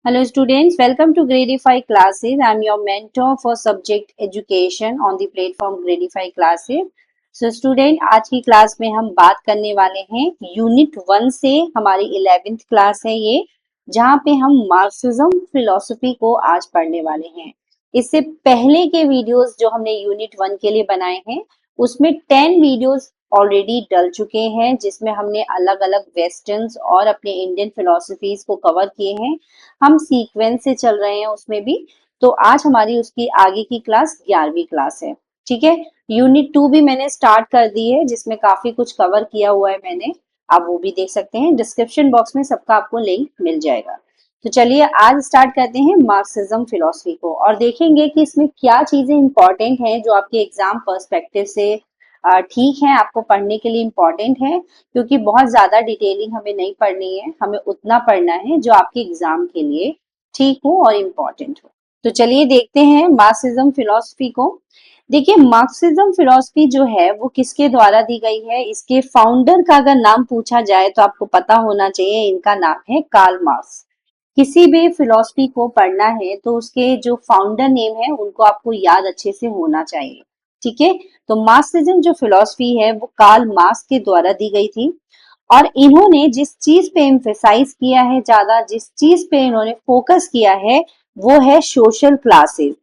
Hello students, welcome to Gradify classes. I'm your mentor for subject education on the platform Gradify classes. So student, आज की class में हम बात करने वाले हैं यूनिट 1 से हमारी 11th क्लास है ये, जहाँ पे हम मार्क्सिज्म फिलोसफी को आज पढ़ने वाले हैं। इससे पहले के वीडियोस जो हमने यूनिट 1 के लिए बनाए हैं उसमें 10 वीडियोस ऑलरेडी डल चुके हैं, जिसमें हमने अलग अलग वेस्टर्न्स और अपने इंडियन फिलोसफीज को कवर किए हैं। हम सीक्वेंस से चल रहे हैं उसमें भी। तो आज हमारी उसकी आगे की क्लास 11वीं क्लास है। ठीक है, यूनिट 2 भी मैंने स्टार्ट कर दी है, जिसमें काफी कुछ कवर किया हुआ है मैंने। आप वो भी देख सकते हैं, डिस्क्रिप्शन बॉक्स में सबका आपको लिंक मिल जाएगा। तो चलिए आज स्टार्ट करते हैं मार्क्सिज्म फिलोसफी को और देखेंगे कि इसमें क्या चीजें इंपॉर्टेंट हैं जो आपके एग्जाम पर्सपेक्टिव से ठीक है, आपको पढ़ने के लिए इम्पोर्टेंट है, क्योंकि बहुत ज्यादा डिटेलिंग हमें नहीं पढ़नी है, हमें उतना पढ़ना है जो आपके एग्जाम के लिए ठीक हो और इम्पोर्टेंट हो। तो चलिए देखते हैं मार्क्सिज्म फिलोसफी को। देखिए, मार्क्सिज्म फिलोसफी जो है वो किसके द्वारा दी गई है, इसके फाउंडर का अगर नाम पूछा जाए तो आपको पता होना चाहिए, इनका नाम है कार्ल मार्क्स। किसी भी फिलोसफी को पढ़ना है तो उसके जो फाउंडर नेम है उनको आपको याद अच्छे से होना चाहिए। ठीक है, तो मार्क्सिज्म जो फिलोसफी है वो कार्ल मार्क्स के द्वारा दी गई थी और इन्होंने जिस चीज पे एम्फेसाइज किया है, ज्यादा जिस चीज पे इन्होंने फोकस किया है वो है सोशल क्लासेस।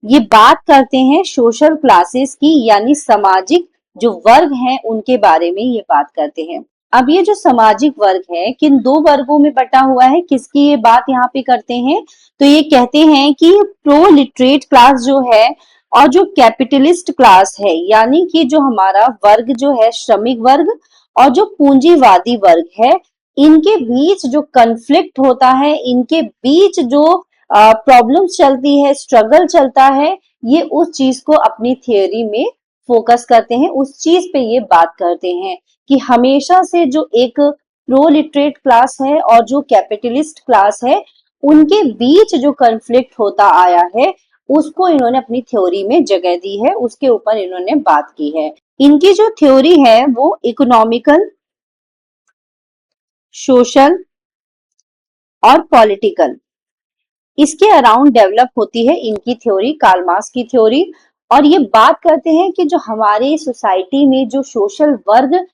ये बात करते हैं सोशल क्लासेस की, यानी सामाजिक जो वर्ग हैं उनके बारे में ये बात करते हैं। अब ये जो सामाजिक वर्ग है किन दो वर्गों में बटा हुआ है, किसकी ये बात यहाँ पे करते हैं, तो ये कहते हैं कि प्रोलिटरेट क्लास जो है और जो कैपिटलिस्ट क्लास है, यानी कि जो हमारा वर्ग जो है श्रमिक वर्ग और जो पूंजीवादी वर्ग है, इनके बीच जो कन्फ्लिक्ट होता है, इनके बीच जो प्रॉब्लम्स चलती है, स्ट्रगल चलता है, ये उस चीज को अपनी थियोरी में फोकस करते हैं, उस चीज पे ये बात करते हैं कि हमेशा से जो एक प्रोलिटरेट क्लास है और जो कैपिटलिस्ट क्लास है उनके बीच जो कन्फ्लिक्ट होता आया है उसको इन्होंने अपनी थ्योरी में जगह दी है, उसके ऊपर इन्होंने बात की है। इनकी जो थ्योरी है वो इकोनॉमिकल, सोशल और पॉलिटिकल, इसके अराउंड डेवलप होती है इनकी थ्योरी, कार्ल मार्क्स की थ्योरी। और ये बात करते हैं कि जो हमारे सोसाइटी में जो सोशल वर्ग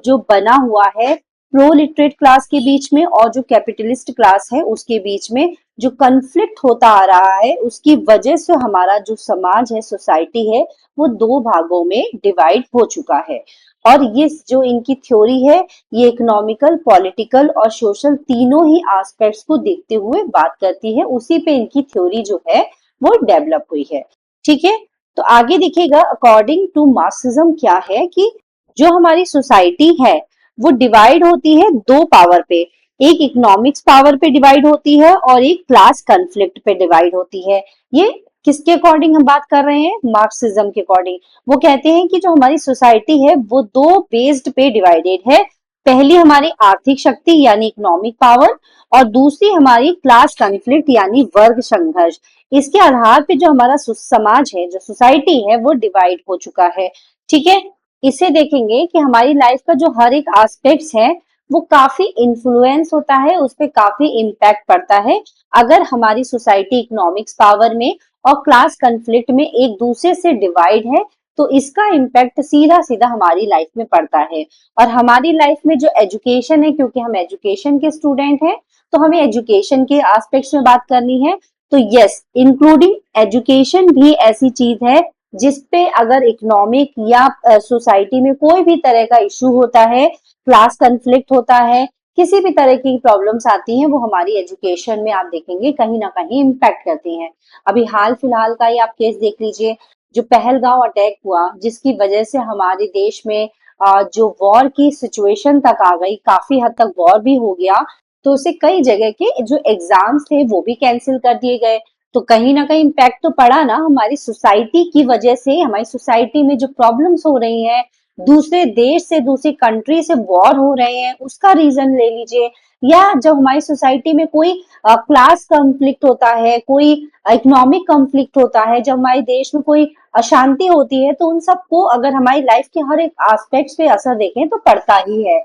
जो बना हुआ है प्रोलिटरेट क्लास के बीच में और जो कैपिटलिस्ट क्लास है उसके बीच में जो कन्फ्लिक्ट होता आ रहा है, उसकी वजह से हमारा जो समाज है, सोसाइटी है, वो दो भागों में डिवाइड हो चुका है। और ये जो इनकी थ्योरी है ये इकोनॉमिकल, पॉलिटिकल और सोशल तीनों ही एस्पेक्ट्स को देखते हुए बात करती है, उसी पे इनकी थ्योरी जो है वो डेवलप हुई है। ठीक है, तो आगे दिखेगा अकॉर्डिंग टू मार्क्सिज्म क्या है कि जो हमारी सोसाइटी है वो डिवाइड होती है दो पावर पे, एक इकोनॉमिक्स पावर पे डिवाइड होती है और एक क्लास कन्फ्लिक्ट पे डिवाइड होती है। ये किसके अकॉर्डिंग हम बात कर रहे हैं, मार्क्सिज्म के अकॉर्डिंग। वो कहते हैं कि जो हमारी सोसाइटी है वो दो बेस्ड पे डिवाइडेड है, पहली हमारी आर्थिक शक्ति यानी इकोनॉमिक पावर और दूसरी हमारी क्लास कन्फ्लिक्ट यानी वर्ग संघर्ष। इसके आधार पे जो हमारा समाज है, जो सोसाइटी है, वो डिवाइड हो चुका है। ठीक है, इसे देखेंगे कि हमारी लाइफ का जो हर एक एस्पेक्ट्स है वो काफी इन्फ्लुएंस होता है, उस पर काफी इम्पैक्ट पड़ता है अगर हमारी सोसाइटी इकोनॉमिक्स पावर में और क्लास कन्फ्लिक्ट में एक दूसरे से डिवाइड है, तो इसका इम्पैक्ट सीधा सीधा हमारी लाइफ में पड़ता है। और हमारी लाइफ में जो एजुकेशन है, क्योंकि हम एजुकेशन के स्टूडेंट हैं तो हमें एजुकेशन के एस्पेक्ट्स में बात करनी है। तो यस, इंक्लूडिंग एजुकेशन भी ऐसी चीज है जिसपे अगर इकोनॉमिक या सोसाइटी में कोई भी तरह का इश्यू होता है, क्लास कन्फ्लिक्ट होता है, किसी भी तरह की प्रॉब्लम्स आती हैं, वो हमारी एजुकेशन में आप देखेंगे कहीं ना कहीं इम्पैक्ट करती हैं। अभी हाल फिलहाल का ही आप केस देख लीजिए, जो पहलगांव अटैक हुआ, जिसकी वजह से हमारे देश में जो वॉर की सिचुएशन तक आ गई, काफी हद तक वॉर भी हो गया, तो उसे कई जगह के जो एग्जाम्स थे वो भी कैंसिल कर दिए गए। तो कहीं ना कहीं इम्पैक्ट तो पड़ा ना हमारी सोसाइटी की वजह से। हमारी सोसाइटी में जो प्रॉब्लम्स हो रही हैं, दूसरे देश से, दूसरी कंट्री से वॉर हो रहे हैं, उसका रीजन ले लीजिए, या जब हमारी सोसाइटी में कोई क्लास कंफ्लिक्ट होता है, कोई इकोनॉमिक कंफ्लिक्ट होता है, जब हमारे देश में कोई अशांति होती है, तो उन सबको अगर हमारी लाइफ के हर एक एस्पेक्ट्स पे असर देखें तो पड़ता ही है।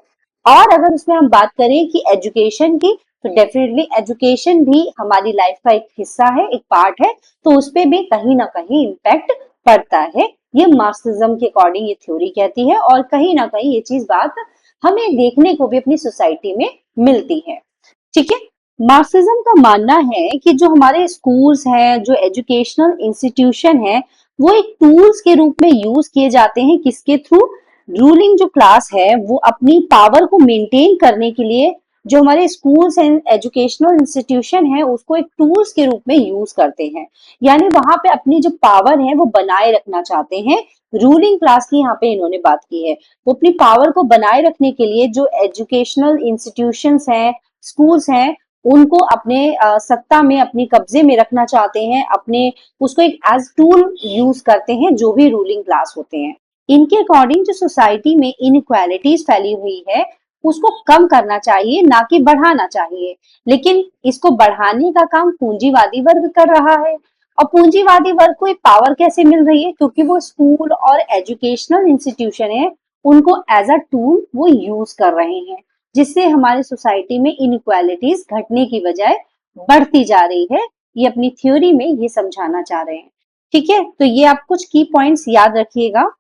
और अगर उसमें हम बात करें कि एजुकेशन की, तो डेफिनेटली एजुकेशन भी हमारी लाइफ का एक हिस्सा है, एक पार्ट है, तो उस पर भी कहीं ना कहीं इम्पैक्ट पड़ता है। ये मार्क्सिज्म के अकॉर्डिंग ये थ्योरी कहती है, और कहीं ना कहीं ये चीज बात हमें देखने को भी अपनी सोसाइटी में मिलती है। ठीक है। मार्क्सिज्म का मानना है कि जो हमारे स्कूल्स हैं, जो एजुकेशनल इंस्टीट्यूशन है, वो एक टूल्स के रूप में यूज किए जाते हैं, किसके थ्रू? रूलिंग जो क्लास है वो अपनी पावर को मेंटेन करने के लिए जो हमारे स्कूल्स एंड एजुकेशनल इंस्टीट्यूशन है उसको एक टूल्स के रूप में यूज करते हैं। यानी वहां पे अपनी जो पावर है वो बनाए रखना चाहते हैं। रूलिंग क्लास की यहाँ पे इन्होंने बात की है। वो अपनी पावर को बनाए रखने के लिए जो एजुकेशनल इंस्टीट्यूशंस हैं, स्कूल्स हैं, उनको अपने सत्ता में, अपने कब्जे में रखना चाहते हैं, अपने उसको एक एज टूल यूज करते हैं जो भी रूलिंग क्लास होते हैं। इनके अकॉर्डिंग जो सोसाइटी में इनइक्वालिटीज फैली हुई है उसको कम करना चाहिए, ना कि बढ़ाना चाहिए। लेकिन इसको बढ़ाने का काम पूंजीवादी वर्ग कर रहा है। और पूंजीवादी वर्ग को पावर कैसे मिल रही है? क्योंकि वो स्कूल और एजुकेशनल इंस्टीट्यूशन है, उनको एज अ टूल वो यूज कर रहे हैं, जिससे हमारे सोसाइटी में इनइक्वालिटीज घटने की बजाय बढ़ती जा रही है। ये अपनी थ्योरी में ये समझाना चाह रहे हैं। ठीक है, तो ये आप कुछ की पॉइंट्स याद रखिएगा।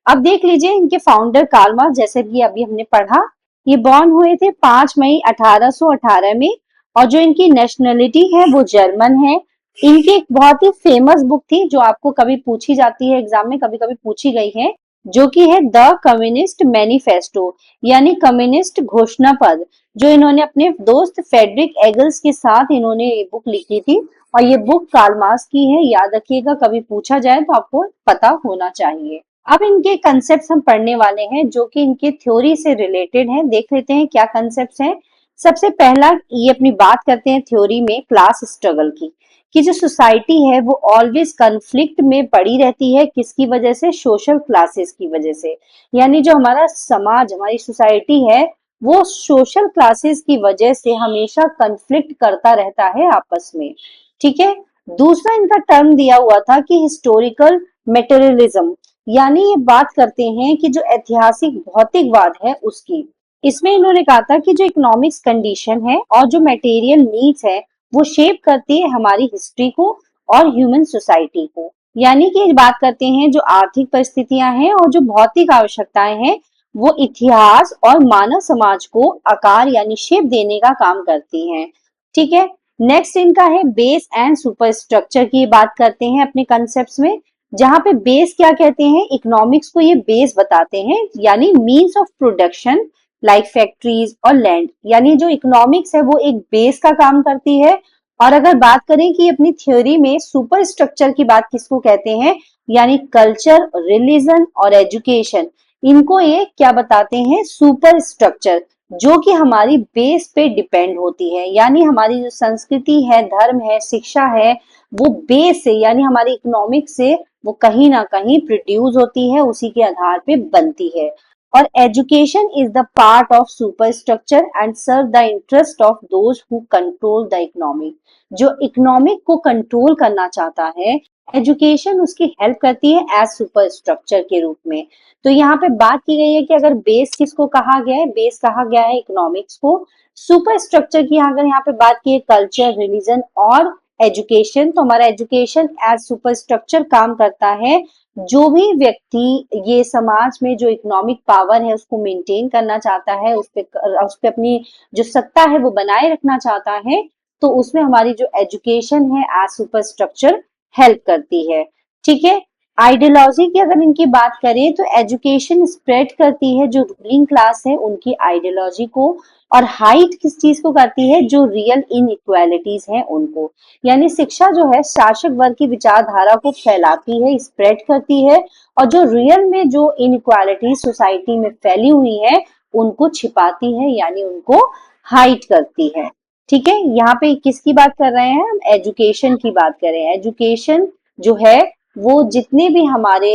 अब देख लीजिए इनके फाउंडर कार्ल मार्क्स, जैसे कि अभी हमने पढ़ा, ये बॉर्न हुए थे 5 मई 1818 में, और जो इनकी नेशनलिटी है वो जर्मन है। इनकी एक बहुत ही फेमस बुक थी जो आपको कभी पूछी जाती है एग्जाम में, कभी कभी पूछी गई है, जो कि है द कम्युनिस्ट मैनिफेस्टो, यानी कम्युनिस्ट घोषणा पत्र, जो इन्होंने अपने दोस्त फेडरिक एगल्स के साथ इन्होंने ये बुक लिखी थी। और ये बुक कार्ल मार्क्स की है, याद रखिएगा, कभी पूछा जाए तो आपको पता होना चाहिए। अब इनके कंसेप्ट हम पढ़ने वाले हैं जो कि इनके थ्योरी से रिलेटेड हैं। देख लेते हैं क्या कंसेप्ट हैं। सबसे पहला ये अपनी बात करते हैं थ्योरी में क्लास स्ट्रगल की, कि जो सोसाइटी है वो ऑलवेज कन्फ्लिक्ट में पड़ी रहती है, किसकी वजह से? सोशल क्लासेस की वजह से। यानी जो हमारा समाज, हमारी सोसाइटी है, वो सोशल क्लासेस की वजह से हमेशा कन्फ्लिक्ट करता रहता है आपस में। ठीक है। दूसरा इनका टर्म दिया हुआ था कि हिस्टोरिकल मेटेरियलिज्म, यानी ये बात करते हैं कि जो ऐतिहासिक भौतिकवाद है उसकी। इसमें इन्होंने कहा था कि जो इकोनॉमिक्स कंडीशन है और जो मटेरियल नीड्स है वो शेप करती है हमारी हिस्ट्री को और ह्यूमन सोसाइटी को। यानी कि बात करते हैं जो आर्थिक परिस्थितियां हैं और जो भौतिक आवश्यकताएं हैं वो इतिहास और मानव समाज को आकार यानी शेप देने का काम करती हैं। ठीक है। नेक्स्ट इनका है बेस एंड सुपर स्ट्रक्चर की बात करते हैं अपने कंसेप्ट में, जहां पे बेस क्या कहते हैं? इकोनॉमिक्स को ये बेस बताते हैं, यानी means of production like factories और लैंड। यानी जो इकोनॉमिक्स है वो एक बेस का काम करती है। और अगर बात करें कि अपनी थ्योरी में सुपर स्ट्रक्चर की बात किसको कहते हैं, यानी कल्चर, रिलीजन और एजुकेशन, इनको ये क्या बताते हैं? सुपर स्ट्रक्चर, जो कि हमारी बेस पे डिपेंड होती है। यानी हमारी जो संस्कृति है, धर्म है, शिक्षा है, वो बेस से यानी हमारी इकोनॉमिक से वो कहीं ना कहीं प्रोड्यूस होती है, उसी के आधार पे बनती है। और education is the part of super structure and serve the interest of those who control the economic. जो इकोनॉमिक को कंट्रोल करना चाहता है, एजुकेशन उसकी हेल्प करती है एज सुपर स्ट्रक्चर के रूप में। तो यहाँ पे बात की गई है कि अगर बेस किसको कहा गया है? बेस कहा गया है इकोनॉमिक्स को। सुपर स्ट्रक्चर की अगर यहाँ पे बात की है कल्चर, रिलीजन और एजुकेशन, तो हमारा एजुकेशन एज सुपर स्ट्रक्चर काम करता है। जो भी व्यक्ति ये समाज में जो इकोनॉमिक पावर है उसको मेंटेन करना चाहता है, उस पे अपनी जो सत्ता है वो बनाए रखना चाहता है, तो उसमें हमारी जो एजुकेशन है एज सुपर स्ट्रक्चर हेल्प करती है। ठीक है। आइडियोलॉजी की अगर इनकी बात करें तो एजुकेशन स्प्रेड करती है जो रूलिंग क्लास है उनकी आइडियोलॉजी को, और हाइट किस चीज को करती है? जो रियल इनइक्वालिटीज हैं उनको। यानी शिक्षा जो है शासक वर्ग की विचारधारा को फैलाती है, स्प्रेड करती है, और जो रियल में जो इनइक्वालिटी सोसाइटी में फैली हुई है उनको छिपाती है, यानी उनको हाइड करती है। ठीक है। यहाँ पे किसकी बात कर रहे हैं हम? एजुकेशन की बात कर रहे हैं। एजुकेशन जो है वो जितने भी हमारे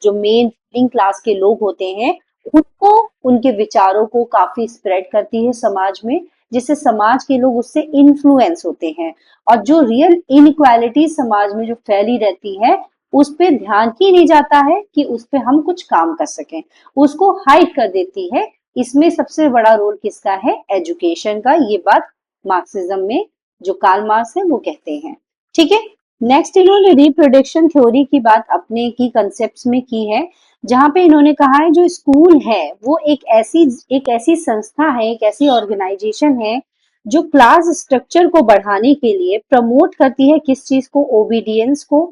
जो मेन रूलिंग क्लास के लोग होते हैं उनको, उनके विचारों को काफी स्प्रेड करती है समाज में, जिससे समाज के लोग उससे इन्फ्लुएंस होते हैं। और जो रियल इनइक्वालिटी समाज में जो फैली रहती है उस पे ध्यान ही नहीं जाता है कि उस पे हम कुछ काम कर सकें, उसको हाइड कर देती है। इसमें सबसे बड़ा रोल किसका है? एजुकेशन का। ये बात मार्क्सिज्म में जो कार्ल मार्क्स है वो कहते हैं। ठीक है, नेक्स्ट इन्होंने रिप्रोडक्शन थ्योरी की बात अपने की कंसेप्ट्स में की है, जहां पे इन्होंने कहा है जो स्कूल है वो एक ऐसी संस्था है, एक ऐसी ऑर्गेनाइजेशन है जो क्लास स्ट्रक्चर को बढ़ाने के लिए प्रमोट करती है किस चीज को, ओबीडियंस को,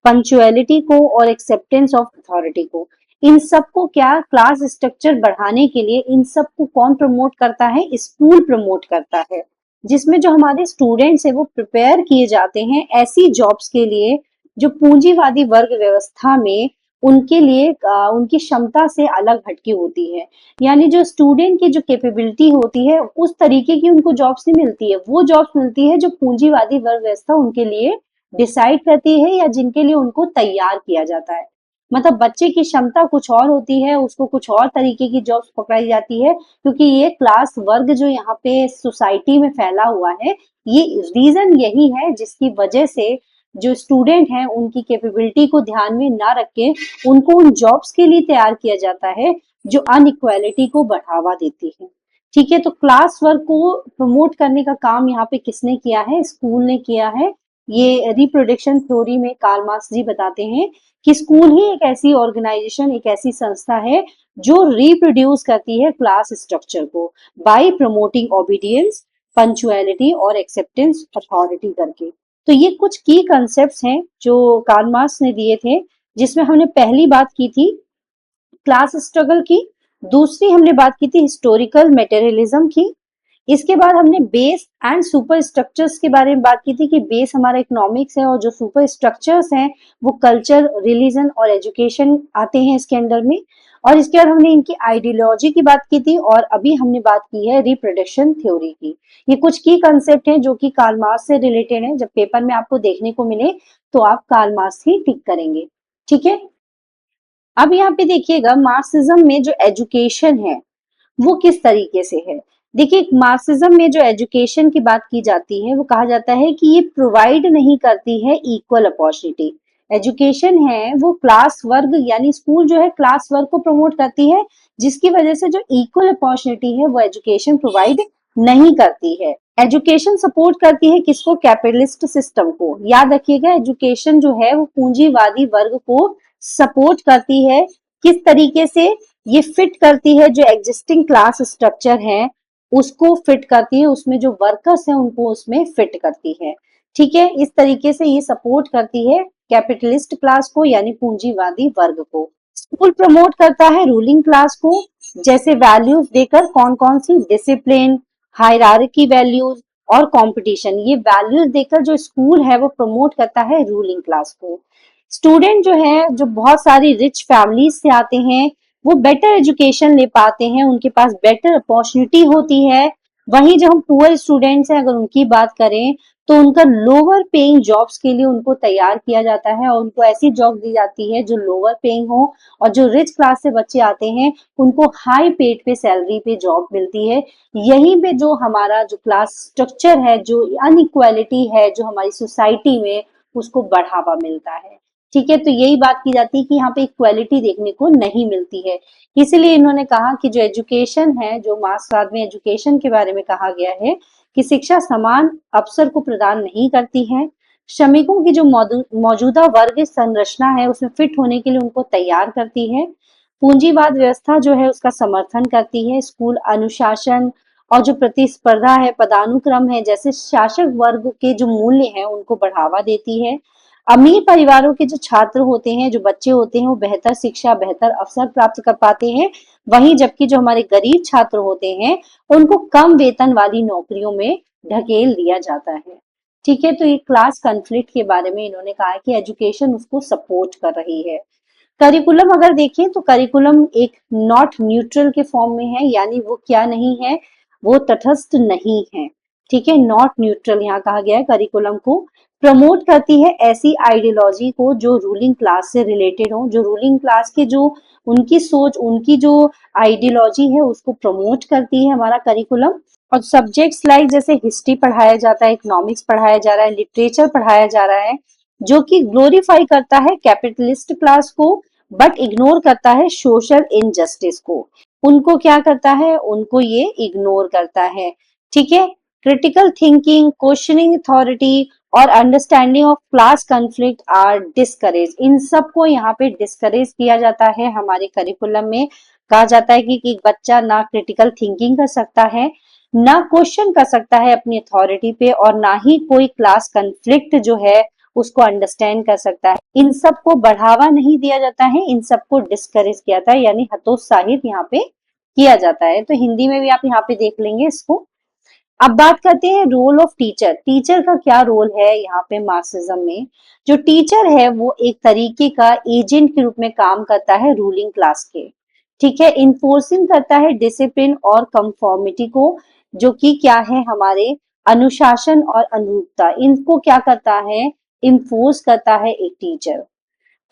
पंक्चुअलिटी को और एक्सेप्टेंस ऑफ अथॉरिटी को। इन सबको क्या क्लास स्ट्रक्चर बढ़ाने के लिए इन सबको कौन प्रमोट करता है, स्कूल प्रमोट करता है, जिसमें जो हमारे स्टूडेंट्स है वो प्रिपेयर किए जाते हैं ऐसी जॉब्स के लिए जो पूंजीवादी वर्ग व्यवस्था में उनके लिए उनकी क्षमता से अलग हटके होती है। यानी जो स्टूडेंट की जो कैपेबिलिटी होती है उस तरीके की उनको जॉब्स नहीं मिलती है, वो जॉब्स मिलती है जो पूंजीवादी वर्ग व्यवस्था उनके लिए डिसाइड करती है या जिनके लिए उनको तैयार किया जाता है। मतलब बच्चे की क्षमता कुछ और होती है, उसको कुछ और तरीके की जॉब्स पकड़ाई जाती है, क्योंकि ये क्लास वर्ग जो यहाँ पे सोसाइटी में फैला हुआ है, ये रीजन यही है जिसकी वजह से जो स्टूडेंट हैं उनकी कैपेबिलिटी को ध्यान में ना रख के उनको उन जॉब्स के लिए तैयार किया जाता है जो अनइक्वालिटी को बढ़ावा देती है। ठीक है, तो क्लास वर्क को प्रमोट करने का काम यहाँ पे किसने किया है, स्कूल ने किया है। ये रिप्रोडक्शन थ्योरी में कार्ल मार्क्स जी बताते हैं कि स्कूल ही एक ऐसी ऑर्गेनाइजेशन, एक ऐसी संस्था है जो रिप्रोड्यूस करती है क्लास स्ट्रक्चर को बाय प्रमोटिंग ओबीडियंस, पंक्चुअलिटी और एक्सेप्टेंस अथॉरिटी करके। तो ये कुछ की कंसेप्ट्स हैं जो कार्ल मार्क्स ने दिए थे, जिसमें हमने पहली बात की थी क्लास स्ट्रगल की, दूसरी हमने बात की थी हिस्टोरिकल मटेरियलिज्म की, इसके बाद हमने बेस एंड सुपर स्ट्रक्चर्स के बारे में बात की थी कि बेस हमारा इकोनॉमिक्स है और जो सुपर स्ट्रक्चर्स हैं वो कल्चर, रिलीजन और एजुकेशन आते हैं इसके अंडर में। और इसके बाद हमने इनकी आइडियोलॉजी की बात की थी और अभी हमने बात की है रिप्रोडक्शन थ्योरी की। ये कुछ की कंसेप्ट हैं जो कि कार्ल मार्क्स से रिलेटेड हैं, जब पेपर में आपको देखने को मिले तो आप कार्ल मार्क्स ही टिक करेंगे। ठीक है, अब यहाँ पे देखिएगा मार्क्सिज्म में जो एजुकेशन है वो किस तरीके से है। देखिए मार्क्सिज्म में जो एजुकेशन की बात की जाती है वो कहा जाता है कि ये प्रोवाइड नहीं करती है इक्वल अपॉर्चुनिटी। एजुकेशन है वो क्लास वर्ग यानी स्कूल जो है क्लास वर्ग को प्रमोट करती है, जिसकी वजह से जो इक्वल अपॉर्चुनिटी है वो एजुकेशन प्रोवाइड नहीं करती है। एजुकेशन सपोर्ट करती है किसको, कैपिटलिस्ट सिस्टम को। याद रखिएगा एजुकेशन जो है वो पूंजीवादी वर्ग को सपोर्ट करती है। किस तरीके से, ये फिट करती है जो एग्जिस्टिंग क्लास स्ट्रक्चर है उसको फिट करती है, उसमें जो वर्कर्स हैं उनको उसमें फिट करती है। ठीक है, इस तरीके से ये सपोर्ट करती है कैपिटलिस्ट क्लास को यानी पूंजीवादी वर्ग को। स्कूल प्रमोट करता है रूलिंग क्लास को, जैसे वैल्यूज देकर, कौन कौन सी, डिसिप्लिन, हायरार्की वैल्यूज और कंपटीशन। ये वैल्यूज देकर जो स्कूल है वो प्रमोट करता है रूलिंग क्लास को। स्टूडेंट जो है जो बहुत सारी रिच फैमिलीज से आते हैं वो बेटर एजुकेशन ले पाते हैं, उनके पास बेटर अपॉर्चुनिटी होती है। वहीं जब हम पुअर स्टूडेंट्स हैं अगर उनकी बात करें तो उनका लोअर पेइंग जॉब्स के लिए उनको तैयार किया जाता है और उनको ऐसी जॉब दी जाती है जो लोअर पेइंग हो। और जो रिच क्लास से बच्चे आते हैं उनको हाई पेड पे सैलरी पे जॉब मिलती है। यहीं पे जो हमारा जो क्लास स्ट्रक्चर है, जो अनइक्वालिटी है जो हमारी सोसाइटी में, उसको बढ़ावा मिलता है। ठीक है, तो यही बात की जाती है कि यहाँ पे इक्वालिटी देखने को नहीं मिलती है। इसीलिए इन्होंने कहा कि जो एजुकेशन है, जो मार्क्सवाद में एजुकेशन के बारे में कहा गया है कि शिक्षा समान अवसर को प्रदान नहीं करती है, श्रमिकों की जो मौजूदा वर्ग संरचना है उसमें फिट होने के लिए उनको तैयार करती है, पूंजीवाद व्यवस्था जो है उसका समर्थन करती है, स्कूल अनुशासन और जो प्रतिस्पर्धा है, पदानुक्रम है, जैसे शासक वर्ग के जो मूल्य हैं उनको बढ़ावा देती है। अमीर परिवारों के जो छात्र होते हैं, जो बच्चे होते हैं वो बेहतर शिक्षा, बेहतर अवसर प्राप्त कर पाते हैं। वहीं जबकि जो हमारे गरीब छात्र होते हैं उनको कम वेतन वाली नौकरियों में ढकेल दिया जाता है। ठीक है, तो ये क्लास कॉन्फ्लिक्ट के बारे में इन्होंने कहा है कि एजुकेशन उसको सपोर्ट कर रही है। करिकुलम अगर देखें तो करिकुलम एक नॉट न्यूट्रल के फॉर्म में है, यानी वो क्या नहीं है, वो तटस्थ नहीं है। ठीक है, नॉट न्यूट्रल यहाँ कहा गया है। करिकुलम को प्रमोट करती है ऐसी आइडियोलॉजी को जो रूलिंग क्लास से रिलेटेड हो, जो रूलिंग क्लास के जो उनकी सोच, उनकी जो आइडियोलॉजी है उसको प्रमोट करती है हमारा करिकुलम। और सब्जेक्ट्स लाइक जैसे हिस्ट्री पढ़ाया जाता है, इकोनॉमिक्स पढ़ाया जा रहा है, लिटरेचर पढ़ाया जा रहा है, जो कि ग्लोरीफाई करता है कैपिटलिस्ट क्लास को बट इग्नोर करता है सोशल इनजस्टिस को। उनको क्या करता है, उनको ये इग्नोर करता है। ठीक है, क्रिटिकल थिंकिंग, क्वेश्चनिंग अथॉरिटी और understanding of class conflict are discourage. इन सबको यहाँ पे डिस्करेज किया जाता है हमारे करिकुलम में। कहा जाता है कि एक बच्चा ना क्रिटिकल थिंकिंग कर सकता है, ना क्वेश्चन कर सकता है अपनी अथॉरिटी पे, और ना ही कोई क्लास कॉन्फ्लिक्ट जो है उसको अंडरस्टैंड कर सकता है। इन सबको बढ़ावा नहीं दिया जाता है, इन सबको डिस्करेज किया जाता है, यानी हतोत्साहित यहाँ पे किया जाता है। तो हिंदी में भी आप यहाँ पे देख लेंगे इसको। अब बात करते हैं रोल ऑफ टीचर। टीचर का क्या रोल है यहाँ पे मार्क्सिज्म में। जो टीचर है वो एक तरीके का एजेंट के रूप में काम करता है रूलिंग क्लास के। ठीक है, इन्फोर्सिंग करता है डिसिप्लिन और कंफॉर्मिटी को, जो कि क्या है हमारे अनुशासन और अनुरूपता, इनको क्या करता है, इन्फोर्स करता है एक टीचर।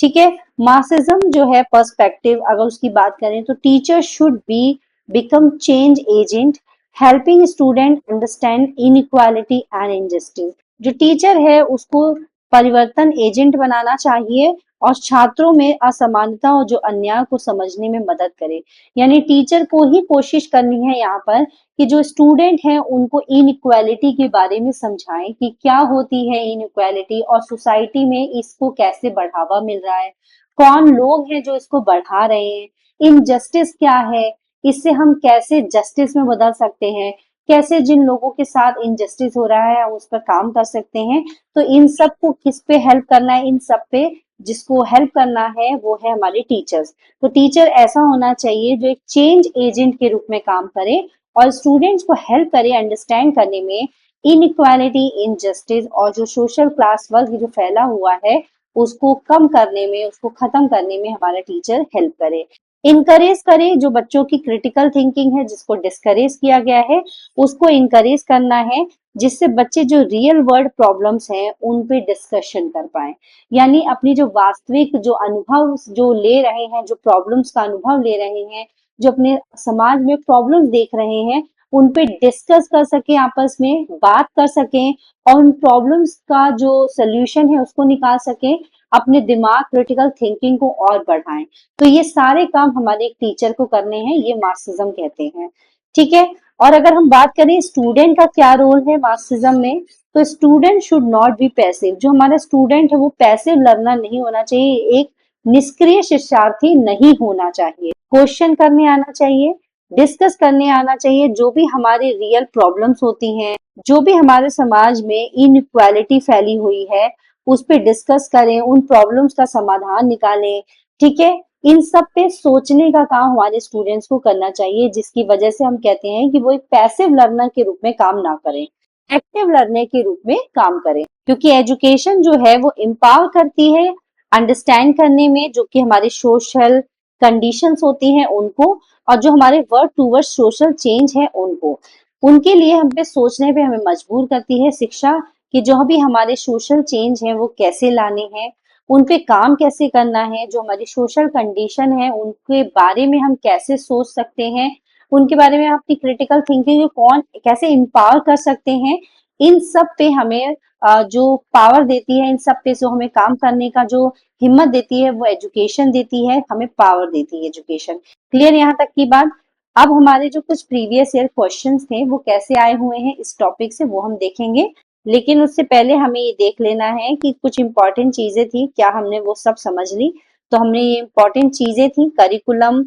ठीक है, मार्क्सिज्म जो है पर्सपेक्टिव अगर उसकी बात करें तो teacher should be become change agent, helping student understand inequality and injustice. जो टीचर है उसको परिवर्तन एजेंट बनाना चाहिए और छात्रों में असमानता और जो अन्याय को समझने में मदद करे। यानी टीचर को ही कोशिश करनी है यहाँ पर कि जो स्टूडेंट हैं उनको इनइक्वालिटी के बारे में समझाएं कि क्या होती है इनइक्वालिटी और सोसाइटी में इसको कैसे बढ़ावा मिल रहा है, कौन लोग हैं जो इसको बढ़ा रहे हैं, इनजस्टिस क्या है, इससे हम कैसे जस्टिस में बदल सकते हैं, कैसे जिन लोगों के साथ इनजस्टिस हो रहा है हम उस पर काम कर सकते हैं। तो इन सब को किस पे हेल्प करना है, इन सब पे जिसको हेल्प करना है वो है हमारे टीचर्स। तो टीचर ऐसा होना चाहिए जो एक चेंज एजेंट के रूप में काम करे और स्टूडेंट्स को हेल्प करे अंडरस्टैंड करने में इनइक्वालिटी, इनजस्टिस और जो सोशल क्लास वर्ग जो फैला हुआ है उसको कम करने में, उसको खत्म करने में हमारा टीचर हेल्प करे। इनकरेज करे, जो बच्चों की क्रिटिकल थिंकिंग है जिसको डिस्करेज किया गया है उसको इनकरेज करना है, जिससे बच्चे जो रियल वर्ल्ड प्रॉब्लम्स हैं उन पे डिस्कशन कर पाए। यानी अपनी जो वास्तविक जो अनुभव जो ले रहे हैं, जो प्रॉब्लम्स का अनुभव ले रहे हैं, जो अपने समाज में प्रॉब्लम्स देख रहे हैं उन पे डिस्कस कर सके, आपस में बात कर सकें और उन प्रॉब्लम्स का जो सोल्यूशन है उसको निकाल सकें, अपने दिमाग क्रिटिकल थिंकिंग को और बढ़ाएं। तो ये सारे काम हमारे एक टीचर को करने हैं, ये मार्क्सिज्म कहते हैं। ठीक है, और अगर हम बात करें स्टूडेंट का क्या रोल है मार्क्सिज्म में, तो student should not be passive. जो हमारा स्टूडेंट है वो पैसिव लर्नर नहीं होना चाहिए, एक निष्क्रिय शिक्षार्थी नहीं होना चाहिए। क्वेश्चन करने आना चाहिए, डिस्कस करने आना चाहिए, जो भी हमारे रियल प्रॉब्लम्स होती हैं, जो भी हमारे समाज में इनइक्वालिटी फैली हुई है उस पे डिस्कस करें, उन प्रॉब्लम्स का समाधान निकालें। ठीक है, इन सब पे सोचने का काम हमारे स्टूडेंट्स को करना चाहिए, जिसकी वजह से हम कहते हैं कि वो एक पैसिव लर्नर के रूप में काम ना करें, एक्टिव लर्नर के रूप में काम करें। क्योंकि एजुकेशन जो है वो एम्पावर करती है अंडरस्टैंड करने में, जो कि हमारे सोशल कंडीशंस होती हैं उनको, और जो हमारे वर्क टूवर्ड्स सोशल चेंज है उनको, उनके लिए हम पे सोचने पे हमें मजबूर करती है शिक्षा, कि जो भी हमारे सोशल चेंज है वो कैसे लाने हैं, उन पे काम कैसे करना है, जो हमारी सोशल कंडीशन है उनके बारे में हम कैसे सोच सकते हैं, उनके बारे में अपनी क्रिटिकल थिंकिंग को कौन कैसे एम्पावर कर सकते हैं। इन सब पे हमें जो पावर देती है, इन सब पे जो हमें काम करने का जो हिम्मत देती है वो एजुकेशन देती है, हमें पावर देती है एजुकेशन। क्लियर यहाँ तक की बात। अब हमारे जो कुछ प्रीवियस ईयर क्वेश्चंस थे वो कैसे आए हुए हैं इस टॉपिक से वो हम देखेंगे, लेकिन उससे पहले हमें ये देख लेना है कि कुछ इंपॉर्टेंट चीजें थी क्या, हमने वो सब समझ ली। तो हमने ये इंपॉर्टेंट चीजें थी, करिकुलम,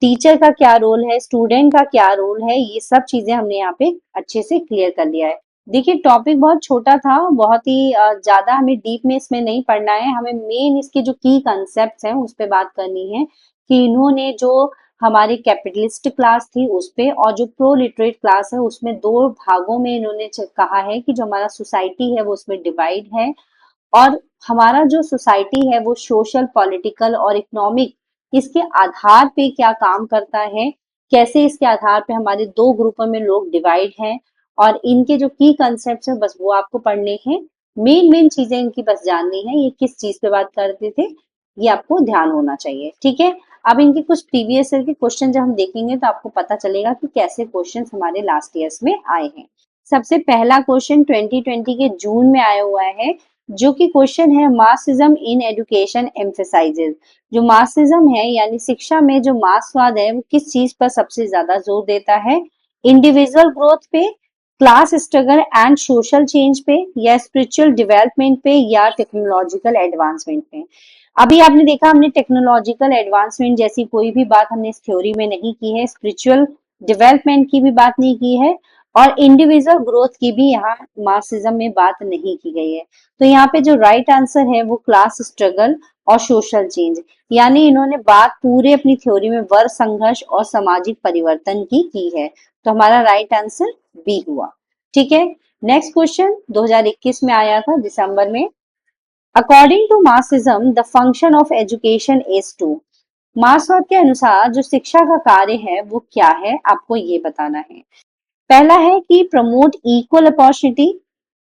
टीचर का क्या रोल है, स्टूडेंट का क्या रोल है, ये सब चीजें हमने यहाँ पे अच्छे से क्लियर कर लिया है। देखिए टॉपिक बहुत छोटा था, बहुत ही ज्यादा हमें डीप में इसमें नहीं पढ़ना है, हमें मेन इसके जो की कंसेप्ट हैं उस पर बात करनी है कि इन्होंने जो हमारी कैपिटलिस्ट क्लास थी उस पे और जो प्रोलिटरेट क्लास है उसमें दो भागों में इन्होंने कहा है कि जो हमारा सोसाइटी है वो उसमें डिवाइड है, और हमारा जो सोसाइटी है वो सोशल, पॉलिटिकल और इकोनॉमिक इसके आधार पे क्या काम करता है, कैसे इसके आधार पे हमारे दो ग्रुपों में लोग डिवाइड हैं, और इनके जो की कंसेप्ट है बस वो आपको पढ़ने हैं। मेन मेन चीजें इनकी बस जाननी है, ये किस चीज पे बात करते थे ये आपको ध्यान होना चाहिए। ठीक है, अब इनके कुछ प्रीवियस ईयर के क्वेश्चन जब हम देखेंगे तो आपको पता चलेगा कि कैसे क्वेश्चन हमारे लास्ट ईयर्स में आए हैं। सबसे पहला क्वेश्चन 2020 के जून में आया हुआ है, जो कि क्वेश्चन है मार्क्सिज्म इन एजुकेशन एम्फेसाइजेस। जो मार्क्सिज्म है यानी शिक्षा में जो मार्क्सवाद है वो किस चीज पर सबसे ज्यादा जोर देता है, इंडिविजुअल ग्रोथ पे, class struggle and social change पे, या स्पिरिचुअल डेवलपमेंट पे, या टेक्नोलॉजिकल एडवांसमेंट पे। अभी आपने देखा हमने टेक्नोलॉजिकल एडवांसमेंट जैसी कोई भी बात हमने इस थ्योरी में नहीं की है, स्पिरिचुअल डेवलपमेंट की भी बात नहीं की है, और इंडिविजुअल ग्रोथ की भी यहाँ मार्क्सिज्म में बात नहीं की गई है। तो यहाँ पे जो राइट आंसर है वो क्लास स्ट्रगल और सोशल चेंज, यानी इन्होंने बात पूरे अपनी थ्योरी में वर्ग संघर्ष और सामाजिक परिवर्तन की है। तो हमारा राइट आंसर बी हुआ। ठीक है, नेक्स्ट क्वेश्चन 2021 में आया था दिसंबर में। According to Marxism the function of education is to, मार्क्सवाद के अनुसार जो शिक्षा का कार्य है वो क्या है, आपको ये बताना है। पहला है कि प्रमोट इक्वल अपॉर्चुनिटी,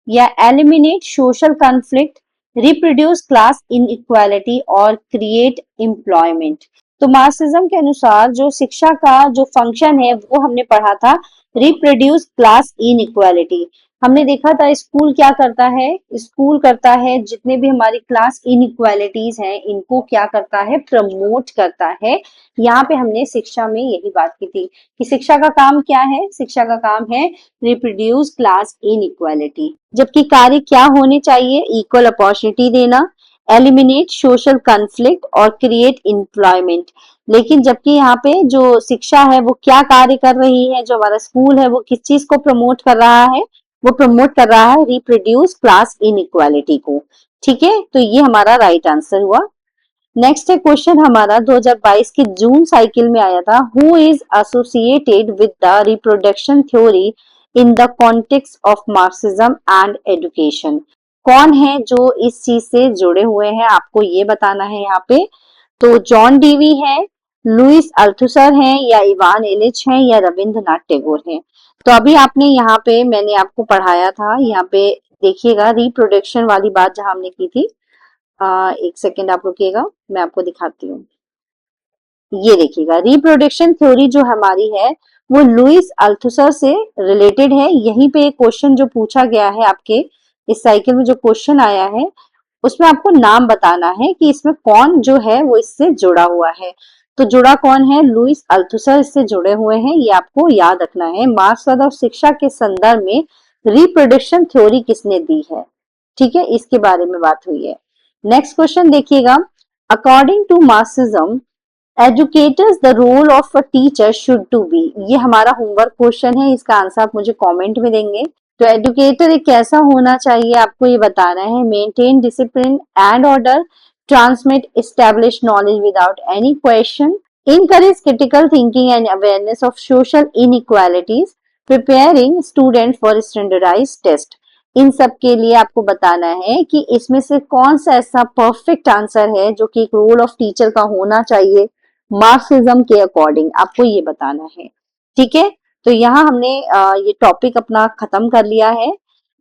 या eliminate social conflict, reproduce class inequality और क्रिएट एम्प्लॉयमेंट। तो मार्क्सिज्म के अनुसार जो शिक्षा का जो फंक्शन है वो हमने पढ़ा था रिप्रोड्यूस क्लास इनइक्वालिटी। हमने देखा था स्कूल क्या करता है, स्कूल करता है जितने भी हमारी क्लास इनइक्वालिटीज हैं इनको क्या करता है, प्रमोट करता है। यहाँ पे हमने शिक्षा में यही बात की थी कि शिक्षा का काम क्या है, शिक्षा का काम है रिप्रोड्यूस क्लास इनइक्वालिटी, जबकि कार्य क्या होने चाहिए, इक्वल अपॉर्चुनिटी देना, एलिमिनेट सोशल कॉन्फ्लिक्ट और क्रिएट एम्प्लॉयमेंट। लेकिन जबकि यहाँ पे जो शिक्षा है वो क्या कार्य कर रही है, जो हमारा स्कूल है वो किस चीज को प्रमोट कर रहा है, वो प्रमोट कर रहा है रिप्रोड्यूस क्लास इनइक्वालिटी को। ठीक है, तो ये हमारा राइट आंसर हुआ। नेक्स्ट है क्वेश्चन हमारा 2022 की जून साइकिल में आया था, who is associated with the reproduction theory in the context of Marxism and education. कौन है जो इस चीज से जुड़े हुए हैं, आपको ये बताना है यहाँ पे। तो जॉन डीवी है, लुइस अल्थुसर है, या इवान इलिच है, या रविंद्रनाथ टैगोर है। तो अभी आपने यहाँ पे मैंने आपको पढ़ाया था, यहाँ पे देखिएगा रिप्रोडक्शन वाली बात जहां हमने की थी। एक सेकेंड आप रुकिएगा, मैं आपको दिखाती हूँ। ये देखिएगा रिप्रोडक्शन थ्योरी जो हमारी है वो लुइस अल्थुसर से रिलेटेड है। यहीं पे एक क्वेश्चन जो पूछा गया है आपके इस साइकिल में, जो क्वेश्चन आया है उसमें आपको नाम बताना है कि इसमें कौन जो है वो इससे जुड़ा हुआ है। तो जुड़ा कौन है, लुइस अल्थुसर इससे जुड़े हुए हैं, ये आपको याद रखना है। मार्क्सवाद और शिक्षा के संदर्भ में रिप्रोडक्शन थ्योरी किसने दी है, ठीक है, इसके बारे में बात हुई है। नेक्स्ट क्वेश्चन देखिएगा, according to Marxism educators the role of a teacher should to be. ये हमारा होमवर्क क्वेश्चन है, इसका आंसर आप मुझे कमेंट में देंगे। तो एजुकेटर एक कैसा होना चाहिए आपको ये बताना है। Maintain discipline and order, transmit establish knowledge without any question, encourage critical thinking and awareness of social inequalities, preparing student for standardized test। इन सब के लिए आपको बताना है कि इसमें से कौन सा ऐसा परफेक्ट आंसर है जो कि एक रोल ऑफ टीचर का होना चाहिए मार्क्सिज्म के अकॉर्डिंग, आपको ये बताना है। ठीक है, तो यहाँ हमने ये टॉपिक अपना खत्म कर लिया है।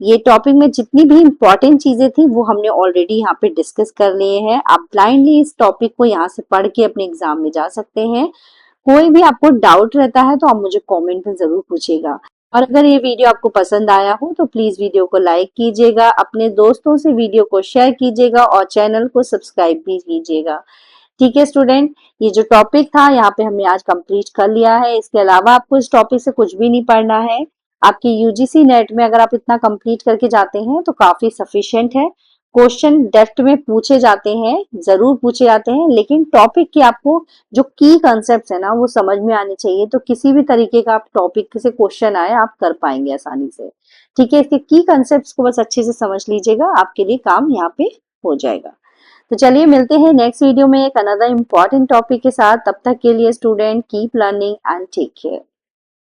ये टॉपिक में जितनी भी इंपॉर्टेंट चीजें थी वो हमने ऑलरेडी यहाँ पे डिस्कस कर लिए हैं। आप ब्लाइंडली इस टॉपिक को यहाँ से पढ़ के अपने एग्जाम में जा सकते हैं। कोई भी आपको डाउट रहता है तो आप मुझे कमेंट में जरूर पूछिएगा। और अगर ये वीडियो आपको पसंद आया हो तो प्लीज वीडियो को लाइक कीजिएगा, अपने दोस्तों से वीडियो को शेयर कीजिएगा और चैनल को सब्सक्राइब भी कीजिएगा। ठीक है स्टूडेंट, ये जो टॉपिक था यहाँ पे हमने आज कंप्लीट कर लिया है। इसके अलावा आपको इस टॉपिक से कुछ भी नहीं पढ़ना है। आपके यूजीसी नेट में अगर आप इतना कंप्लीट करके जाते हैं तो काफी सफिशिएंट है। क्वेश्चन डेप्थ में पूछे जाते हैं, जरूर पूछे जाते हैं, लेकिन टॉपिक की आपको जो की कंसेप्ट है ना वो समझ में आने चाहिए। तो किसी भी तरीके का आप टॉपिक से क्वेश्चन आए आप कर पाएंगे आसानी से। ठीक है, इसके की कंसेप्ट को बस अच्छे से समझ लीजिएगा, आपके लिए काम यहाँ पे हो जाएगा। तो चलिए मिलते हैं नेक्स्ट वीडियो में एक अनदर इम्पॉर्टेंट टॉपिक के साथ। तब तक के लिए student keep learning and take care.